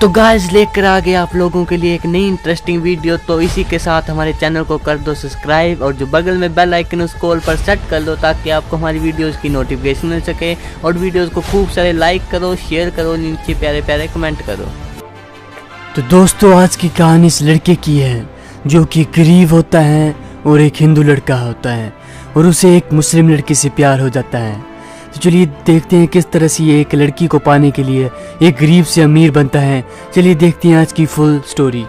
तो गाइस लेकर आ गए आप लोगों के लिए एक नई इंटरेस्टिंग वीडियो। तो इसी के साथ हमारे चैनल को कर दो सब्सक्राइब और जो बगल में बेल आइकन उसको ऑल पर सेट कर दो ताकि आपको हमारी वीडियोस की नोटिफिकेशन मिल सके। और वीडियोस को खूब सारे लाइक करो, शेयर करो, नीचे प्यारे प्यारे कमेंट करो। तो दोस्तों आज की कहानी इस लड़के की है जो कि गरीब होता है और एक हिंदू लड़का होता है और उसे एक मुस्लिम लड़की से प्यार हो जाता है। तो चलिए देखते हैं किस तरह से ये एक लड़की को पाने के लिए एक गरीब से अमीर बनता है। चलिए देखते हैं आज की फुल स्टोरी।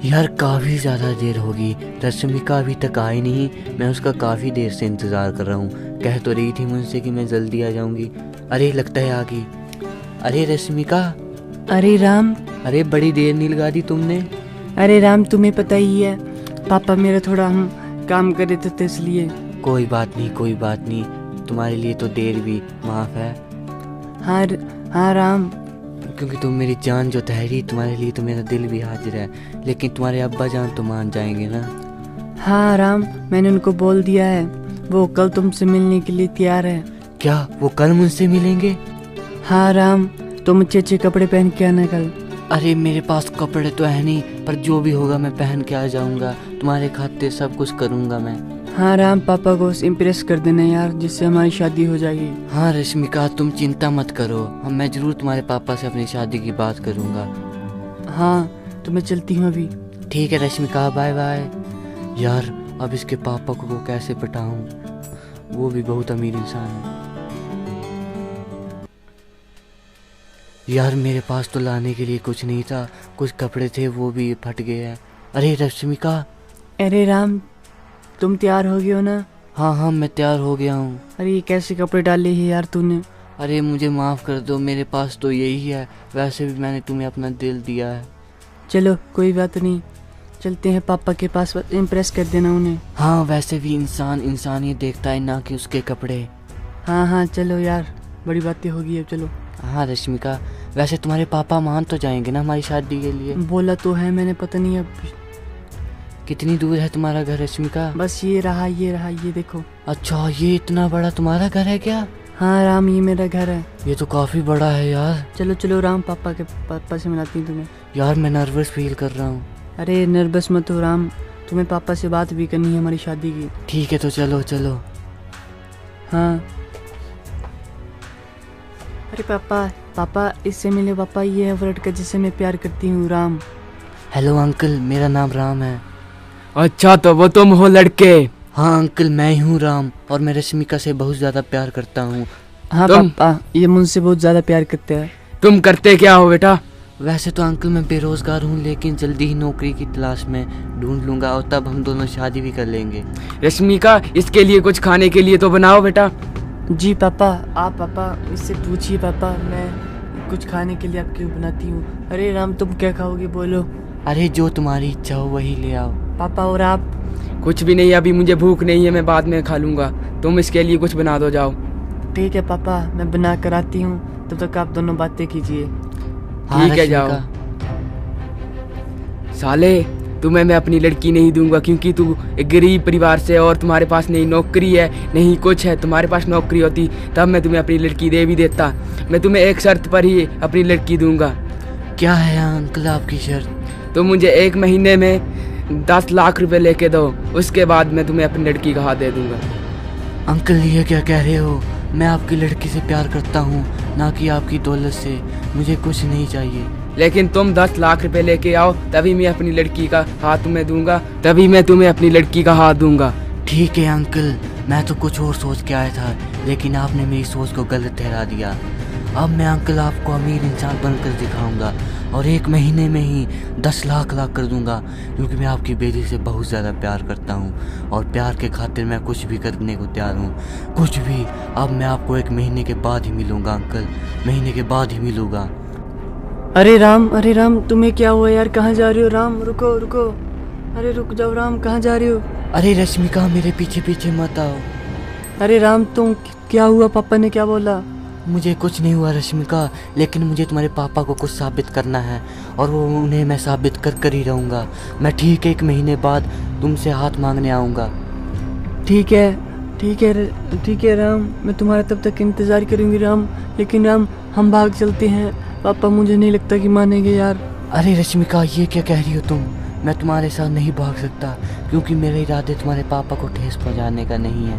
यार काफ़ी ज़्यादा देर होगी, रश्मिका अभी तक आई नहीं। मैं उसका काफ़ी देर से इंतज़ार कर रहा हूँ। कह तो रही थी मुझसे कि मैं जल्दी आ जाऊँगी। अरे लगता है आ गई। अरे रश्मिका। अरे राम। अरे बड़ी देर नहीं लगा दी तुमने। अरे राम तुम्हें पता ही है पापा मेरा थोड़ा हम काम कर रहे थे इसलिए। कोई बात नहीं, कोई बात नहीं, तुम्हारे लिए तो देर भी माफ़ है। हाँ राम, क्योंकि तुम मेरी जान जो ठहरी, तुम्हारे लिए तो मेरा दिल भी हाजिर है। लेकिन तुम्हारे अब्बा जान तो मान जाएंगे ना। हाँ राम, मैंने उनको बोल दिया है, वो कल तुमसे मिलने के लिए तैयार है। क्या वो कल मुझसे मिलेंगे? हाँ राम, तुम अच्छे अच्छे कपड़े पहन के आना कल। अरे मेरे पास कपड़े तो है नहीं, पर जो भी होगा मैं पहन के आ जाऊंगा। तुम्हारे खातिर सब कुछ करूंगा मैं। हाँ राम, पापा को इम्प्रेस कर देना यार, जिससे हमारी शादी हो जाएगी। हाँ रश्मिका तुम चिंता मत करो, मैं जरूर तुम्हारे पापा से अपनी शादी की बात करूंगा। हाँ तो मैं चलती हूँ अभी। ठीक है रश्मिका, बाय बाय। यार अब इसके पापा को कैसे पटाऊं, वो भी बहुत अमीर इंसान है। यार मेरे पास तो लाने के लिए कुछ नहीं था, कुछ कपड़े थे वो भी फट गए हैं। अरे रश्मिका। अरे राम तुम तैयार हो गए हो ना? हाँ मैं तैयार हो गया हूँ। अरे ये कैसे कपड़े डाले हैं यार तूने? अरे मुझे माफ़ कर दो, मेरे पास तो यही है। वैसे भी मैंने तुम्हें अपना दिल दिया है। चलो कोई बात नहीं, चलते हैं पापा के पास, इम्प्रेस कर देना उन्हें। हाँ वैसे भी इंसान ही देखता है ना कि उसके कपड़े। हाँ चलो यार, बड़ी बातें होगी अब, चलो। हाँ रश्मिका, वैसे तुम्हारे पापा मान तो जाएंगे ना हमारी शादी के लिए? बोला तो है मैंने, पता नहीं अब। कितनी दूर है तुम्हारा घर रश्मिका? बस ये रहा ये देखो। अच्छा ये इतना बड़ा तुम्हारा घर है क्या? हाँ राम, ये मेरा घर है। ये तो काफी बड़ा है यार। चलो राम, पापा से मिलाती हूँ तुम्हें। यार मैं नर्वस फील कर रहा हूँ। अरे नर्वस मत हो राम, तुम्हें पापा से बात भी करनी है हमारी शादी की। ठीक है तो चलो। हाँ। अरे पापा इससे मिले पापा, ये है वो लड़का जिससे मैं प्यार करती हूँ, राम। हेलो अंकल, मेरा नाम राम है। अच्छा तो वो तुम हो लड़के? हाँ अंकल मैं ही हूँ राम, और मैं रश्मिका से बहुत ज्यादा प्यार करता हूँ। हाँ पापा, ये मुझसे बहुत ज्यादा प्यार करते हैं। तुम करते क्या हो बेटा? वैसे तो अंकल मैं बेरोजगार हूँ, लेकिन जल्दी ही नौकरी की तलाश में ढूंढ लूंगा और तब हम दोनों शादी भी कर लेंगे। रश्मिका इसके लिए कुछ खाने के लिए तो बनाओ बेटा। जी पापा, आप पापा इससे पूछिए पापा, मैं कुछ खाने के लिए आपके बनाती हूँ। अरे राम तुम क्या खाओगे बोलो? अरे जो तुम्हारी इच्छा हो वही ले आओ। पापा और आप? कुछ भी नहीं, अभी मुझे भूख नहीं है, मैं बाद में खा लूंगा। तुम इसके लिए कुछ बना दो, जाओ। ठीक है पापा, मैं बना कर आती हूँ, तब तक आप दोनों बातें कीजिए। हाँ, ठीक है जाओ। साले तुम्हें मैं अपनी लड़की नहीं दूंगा, क्योंकि तू एक गरीब परिवार से और तुम्हारे पास नहीं नौकरी है नहीं कुछ है। तुम्हारे पास नौकरी होती तब मैं तुम्हें अपनी लड़की दे भी देता। मैं तुम्हें एक शर्त पर ही अपनी लड़की दूंगा। क्या है अंकल आपकी शर्त? तुम मुझे 1 महीने में 10 लाख रुपए लेके दो, उसके बाद मैं तुम्हें अपनी लड़की का हाथ दे दूंगा। अंकल ये क्या कह रहे हो? मैं आपकी लड़की से प्यार करता हूँ, ना कि आपकी दौलत से। मुझे कुछ नहीं चाहिए। लेकिन तुम 10 लाख रुपए लेके आओ, तभी मैं अपनी लड़की का हाथ तुम्हें दूंगा, तभी मैं तुम्हें अपनी लड़की का हाथ दूंगा। ठीक है अंकल, मैं तो कुछ और सोच के आया था, लेकिन आपने मेरी सोच को गलत ठहरा दिया। अब मैं अंकल आपको अमीर इंसान बनकर दिखाऊंगा और 1 महीने में ही 10 लाख कर दूंगा, क्योंकि मैं आपकी बेटी से बहुत ज़्यादा प्यार करता हूँ और प्यार के खातिर मैं कुछ भी करने को तैयार हूँ, कुछ भी। अब मैं आपको 1 महीने के बाद ही मिलूंगा अंकल, महीने के बाद ही मिलूंगा। अरे राम तुम्हें क्या हुआ यार, कहाँ जा रहे हो? राम रुको। अरे रुक जाओ राम, कहाँ जा रहे हो? अरे रश्मिका मेरे पीछे मत आओ। अरे राम तुम क्या हुआ, पापा ने क्या बोला? मुझे कुछ नहीं हुआ रश्मिका, लेकिन मुझे तुम्हारे पापा को कुछ साबित करना है और वो उन्हें मैं साबित कर ही रहूँगा। मैं ठीक 1 महीने बाद तुमसे हाथ मांगने आऊँगा। ठीक है राम, मैं तुम्हारा तब तक इंतज़ार करूँगी राम। लेकिन राम हम भाग चलते हैं पापा मुझे नहीं लगता कि मानेंगे यार। अरे रश्मिका, ये क्या कह रही हो तुम? मैं तुम्हारे साथ नहीं भाग सकता क्योंकि मेरे इरादे तुम्हारे पापा को ठेस पहुंचाने का नहीं है।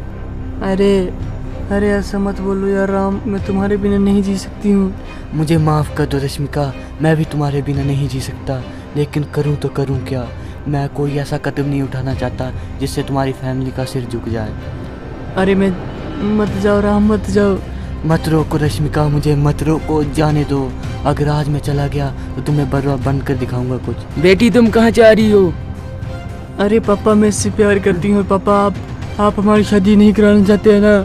अरे ऐसा मत बोलो यार राम, मैं तुम्हारे बिना नहीं जी सकती हूँ। मुझे माफ़ कर दो रश्मिका, मैं भी तुम्हारे बिना नहीं जी सकता, लेकिन करूँ तो करूँ क्या? मैं कोई ऐसा कदम नहीं उठाना चाहता जिससे तुम्हारी फैमिली का सिर झुक जाए। अरे मैं मत जाओ राम, मत जाओ। मत रोको रश्मिका, मुझे मत रोको, जाने दो। अगर आज मैं चला गया तो तुम्हें बर्बाद बन कर दिखाऊंगा कुछ। बेटी तुम कहाँ जा रही हो? अरे पापा मैं इससे प्यार करती हूँ। पापा आप हमारी शादी नहीं कराना चाहते हैं ना?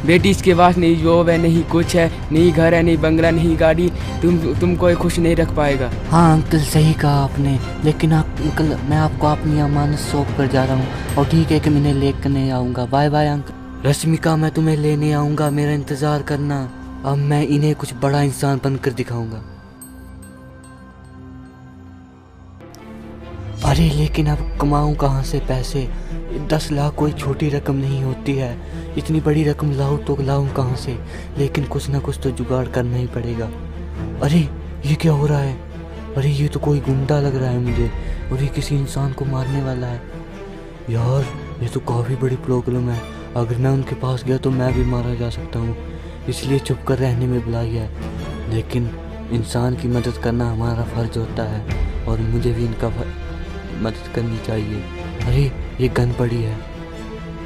बेटी इसके पास नहीं जॉब है, नहीं कुछ है, नहीं घर है, नहीं बंगला, नहीं गाड़ी। तुमको खुश नहीं रख पाएगा। हाँ अंकल, सही कहा आपने, लेकिन अंकल मैं आपको अपनी अमानत सौंप कर जा रहा हूँ और ठीक है कि मैं लेकर आऊँगा। Bye bye uncle. रश्मिका, मैं तुम्हें लेने आऊँगा, मेरा इंतज़ार करना। अब मैं इन्हें कुछ बड़ा इंसान बनकर दिखाऊँगा। अरे लेकिन अब कमाऊँ कहाँ से पैसे? 10 लाख कोई छोटी रकम नहीं होती है। इतनी बड़ी रकम लाऊं तो लाऊं कहाँ से? लेकिन कुछ ना कुछ तो जुगाड़ करना ही पड़ेगा। अरे ये क्या हो रहा है? अरे ये तो कोई गुंडा लग रहा है मुझे, और ये किसी इंसान को मारने वाला है। यार ये तो काफ़ी बड़ी प्रॉब्लम है। अगर मैं उनके पास गया तो मैं भी मारा जा सकता हूँ, इसलिए चुप कर रहने में बुलाई है। लेकिन इंसान की मदद करना हमारा फ़र्ज होता है और मुझे भी इनका मदद करनी चाहिए। अरे ये गन पड़ी है।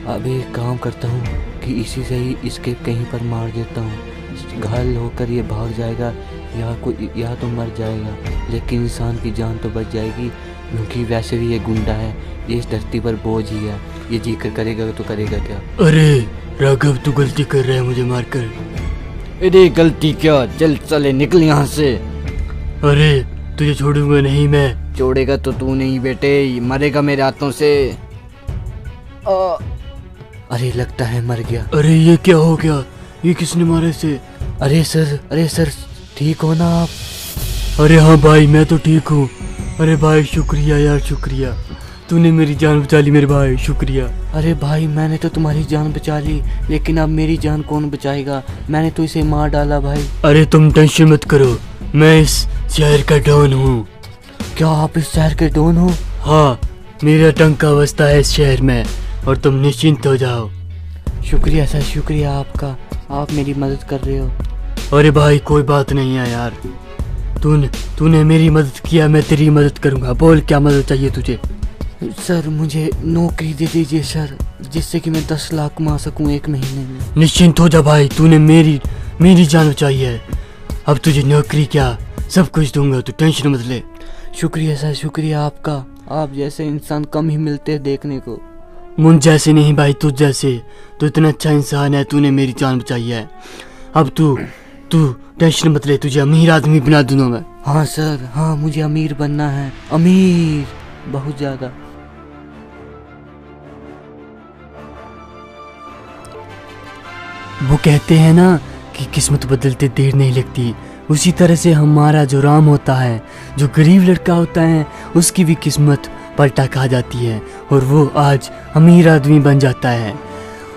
अब एक काम करता हूँ कि इसी से ही इसके कहीं पर मार देता हूँ। घायल होकर ये भाग जाएगा या तो मर जाएगा, लेकिन इंसान की जान तो बच जाएगी, क्योंकि वैसे भी ये गुंडा है, ये इस धरती पर बोझ ही है। ये जी कर करेगा तो करेगा क्या? अरे राघव तू गलती कर रहा है मुझे मारकर। अरे गलती क्या, चल चले निकल यहाँ से। अरे तुझे छोड़ूंगा नहीं मैं। छोड़ेगा तो तू नहीं बेटे, मरेगा मेरे हाथों से। अरे लगता है मर गया। अरे ये क्या हो गया? ये किसने मारा इसे? अरे सर ठीक हो ना आप? अरे हाँ भाई मैं तो ठीक हूँ। अरे भाई शुक्रिया यार, शुक्रिया, तूने मेरी जान बचा ली मेरे भाई, शुक्रिया। अरे भाई मैंने तो तुम्हारी जान बचा ली, लेकिन अब मेरी जान कौन बचाएगा? मैंने तो इसे मार डाला भाई। अरे तुम टेंशन मत करो, मैं इस शहर का डॉन हूँ। क्या आप इस शहर के डॉन हो? हाँ, मेरा टंका बसता है इस शहर में, और तुम निश्चिंत हो जाओ। शुक्रिया सर, शुक्रिया आपका, आप मेरी मदद कर रहे हो। अरे भाई कोई बात नहीं है यार, तूने मेरी मदद किया, मैं तेरी मदद करूँगा। बोल क्या मदद चाहिए तुझे? सर मुझे नौकरी दे दीजिए सर, जिससे कि मैं 10 लाख कमा सकूं 1 महीने में। निश्चिंत हो जा भाई, तूने मेरी जान बचाई है। अब तुझे नौकरी क्या, सब कुछ दूंगा, तू टेंशन मत ले। शुक्रिया सर, शुक्रिया आपका, आप जैसे इंसान कम ही मिलते हैं देखने को। मुझ जैसे नहीं भाई, तुझ जैसे। तू इतना अच्छा इंसान है, तूने मेरी जान बचाई है। अब तू टेंशन मत ले, तुझे अमीर आदमी बना दूंगा मैं। हाँ सर, हाँ मुझे अमीर बनना है, अमीर, बहुत ज़्यादा। वो कहते हैं ना कि किस्मत बदलते देर नहीं लगती, उसी तरह से हमारा जो राम होता है, जो गरीब लड़का होता है, उसकी भी किस्मत पलटा खा जाती है और वो आज अमीर आदमी बन जाता है।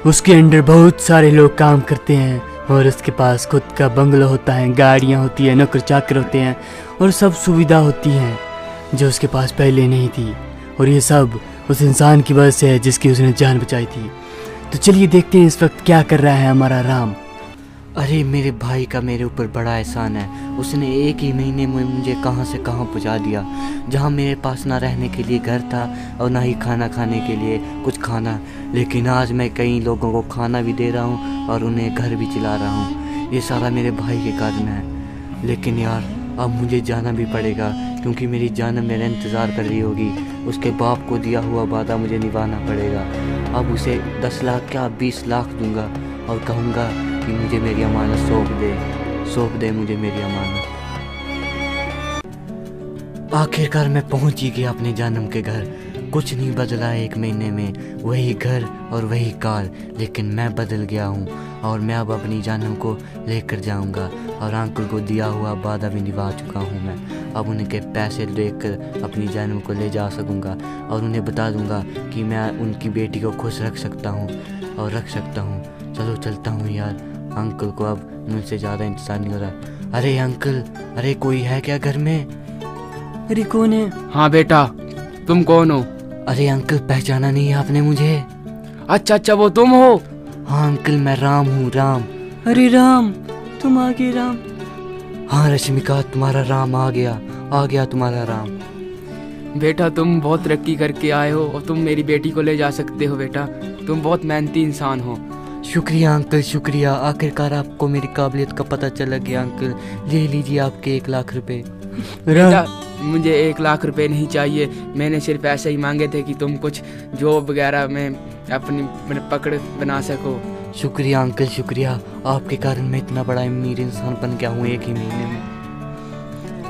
उसके अंडर बहुत सारे लोग काम करते हैं और उसके पास खुद का बंगला होता है, गाड़ियाँ होती है, नौकर चाकर होते हैं और सब सुविधा होती हैं जो उसके पास पहले नहीं थी। और ये सब उस इंसान की वजह से है जिसकी उसने जान बचाई थी। तो चलिए देखते हैं इस वक्त क्या कर रहा है हमारा राम। अरे मेरे भाई का मेरे ऊपर बड़ा एहसान है, उसने 1 ही महीने में मुझे कहाँ से कहाँ पहुँचा दिया, जहाँ मेरे पास ना रहने के लिए घर था और ना ही खाना खाने के लिए कुछ खाना। लेकिन आज मैं कई लोगों को खाना भी दे रहा हूँ और उन्हें घर भी चिला रहा हूँ। ये सारा मेरे भाई के कारण है। लेकिन यार अब मुझे जाना भी पड़ेगा, क्योंकि मेरी जान मेरा इंतज़ार कर रही होगी। उसके बाप को दिया हुआ वादा मुझे निभाना पड़ेगा। अब उसे 10 लाख क्या 20 लाख दूंगा और कहूँगा कि मुझे मेरी अमानत सौंप दे मुझे मेरी अमानत। आखिरकार मैं पहुंच ही गया अपने जन्म के घर। कुछ नहीं बदला 1 महीने में, वही घर और वही कार, लेकिन मैं बदल गया हूँ और मैं अब अपनी जन्म को लेकर जाऊँगा और अंकल को दिया हुआ वादा भी निभा चुका हूँ मैं। अब उनके पैसे लेकर अपनी जन्म को ले जा सकूँगा और उन्हें बता दूँगा कि मैं उनकी बेटी को खुश रख सकता हूँ और रख सकता हूँ। चलो चलता हूँ यार, अंकल को अब मुझसे ज़्यादा इंतज़ार नहीं हो रहा। अरे अंकल, अरे कोई है क्या घर में? अरे कौन है? हाँ बेटा, तुम कौन हो? अरे अंकल, पहचाना नहीं आपने मुझे? अच्छा अच्छा, वो तुम हो? हाँ अंकल, मैं राम हूँ, राम। अरे राम, तुम आ गए राम। हाँ रश्मिका, तुम्हारा राम आ गया तुम्हारा राम। बेटा तुम बहुत तरक्की करके आए हो और तुम मेरी बेटी को ले जा सकते हो बेटा। तुम बहुत मेहनती इंसान हो। शुक्रिया अंकल, शुक्रिया। आखिरकार आपको मेरी काबिलियत का पता चला गया अंकल। ले लीजिए आपके 1 लाख रुपए। बेटा मुझे 1 लाख रुपए नहीं चाहिए, मैंने सिर्फ ऐसे ही मांगे थे कि तुम कुछ जॉब वगैरह में अपनी पकड़ बना सको। शुक्रिया अंकल, शुक्रिया। आपके कारण मैं इतना बड़ा अमीर इंसान बन गया हूँ 1 ही महीने में।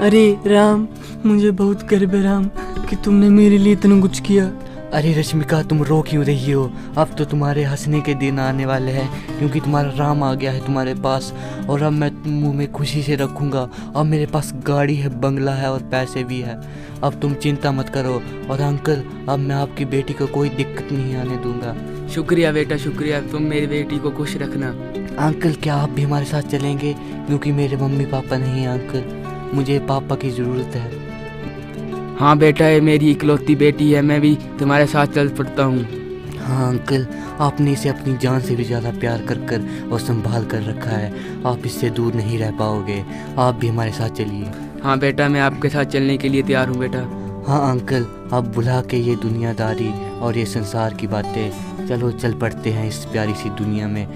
अरे राम, मुझे बहुत गर्व है राम कि तुमने मेरे लिए इतना कुछ किया। अरे रश्मिका, तुम रो क्यों रही हो? अब तो तुम्हारे हंसने के दिन आने वाले हैं, क्योंकि तुम्हारा राम आ गया है तुम्हारे पास। और अब मैं मुंह में खुशी से रखूँगा। अब मेरे पास गाड़ी है, बंगला है और पैसे भी है। अब तुम चिंता मत करो। और अंकल, अब मैं आपकी बेटी को कोई दिक्कत नहीं आने दूंगा। शुक्रिया बेटा, शुक्रिया। तुम मेरी बेटी को खुश रखना। अंकल, क्या आप भी हमारे साथ चलेंगे? क्योंकि मेरे मम्मी पापा नहीं हैं अंकल, मुझे पापा की ज़रूरत है। हाँ बेटा, ये मेरी इकलौती बेटी है, मैं भी तुम्हारे साथ चल पड़ता हूँ। हाँ अंकल, आपने इसे अपनी जान से भी ज़्यादा प्यार कर और संभाल कर रखा है। आप इससे दूर नहीं रह पाओगे। आप भी हमारे साथ चलिए। हाँ बेटा, मैं आपके साथ चलने के लिए तैयार हूँ बेटा। हाँ अंकल, अब भुला के ये दुनियादारी और ये संसार की बातें, चलो चल पड़ते हैं इस प्यारी सी दुनिया में।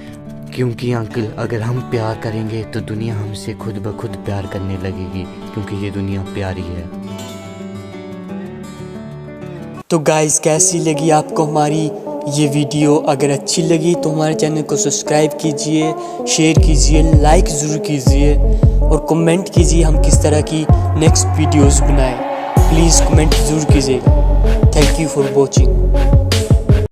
क्योंकि अंकल, अगर हम प्यार करेंगे तो दुनिया हमसे खुद ब खुद प्यार करने लगेगी, क्योंकि ये दुनिया प्यारी है। तो गाइस, कैसी लगी आपको हमारी ये वीडियो? अगर अच्छी लगी तो हमारे चैनल को सब्सक्राइब कीजिए, शेयर कीजिए, लाइक ज़रूर कीजिए और कमेंट कीजिए हम किस तरह की नेक्स्ट वीडियोस बनाएं। प्लीज़ कमेंट ज़रूर कीजिएगा। Thank you for watching.